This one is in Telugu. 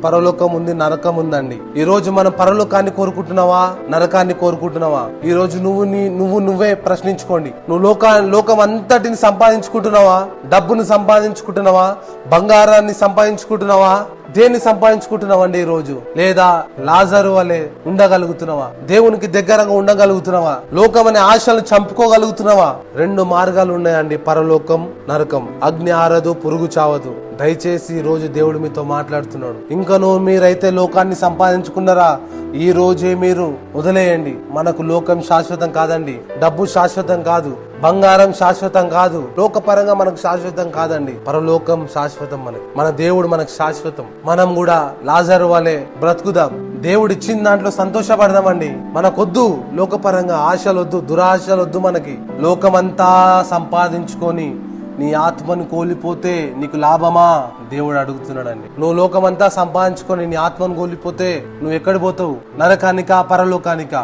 పరలోకం ఉంది, నరకం ఉందండి. ఈ రోజు మనం పరలోకాన్ని కోరుకుంటున్నావా, నరకాన్ని కోరుకుంటున్నావా? ఈ రోజు నువ్వే ప్రశ్నించుకోండి. నువ్వు లోకం అంతటిని సంపాదించుకుంటున్నావా? డబ్బును సంపాదించుకుంటున్నావా? బంగారాన్ని సంపాదించుకుంటున్నావా? దేన్ని సంపాదించుకుంటున్నావండి ఈ రోజు? లేదా లాజరు వలె ఉండగలుగుతున్నావా? దేవునికి దగ్గరగా ఉండగలుగుతున్నావా? లోకం అనే ఆశలను చంపుకోగలుగుతున్నావా? రెండు మార్గాలు ఉన్నాయండి, పరలోకం, నరకం. అగ్ని ఆరదు, పురుగు చావదు. దయచేసి ఈ రోజు దేవుడు మీతో మాట్లాడుతున్నాడు. ఇంకను మీరైతే లోకాన్ని సంపాదించుకున్నారా, ఈ రోజే మీరు వదిలేయండి. మనకు లోకం శాశ్వతం కాదండి, డబ్బు శాశ్వతం కాదు, బంగారం శాశ్వతం కాదు, లోకపరంగా మనకు శాశ్వతం కాదండి. పరలోకం శాశ్వతం. మన దేవుడు మనకు శాశ్వతం. మనం కూడా లాజరు వలె బ్రతుకుదాం. దేవుడు ఇచ్చిన దాంట్లో సంతోషపడదామండి. మనకొద్దు లోకపరంగా ఆశలొద్దు, దురాశలొద్దు. మనకి లోకమంతా సంపాదించుకొని నీ ఆత్మను కోల్పోతే నీకు లాభమా? దేవుడు అడుగుతున్నాడండి. నువ్వు లోకమంతా సంపాదించుకొని నీ ఆత్మను కోల్పోతే నువ్వు ఎక్కడికి పోతావు? నరకానికా, పరలోకానికా?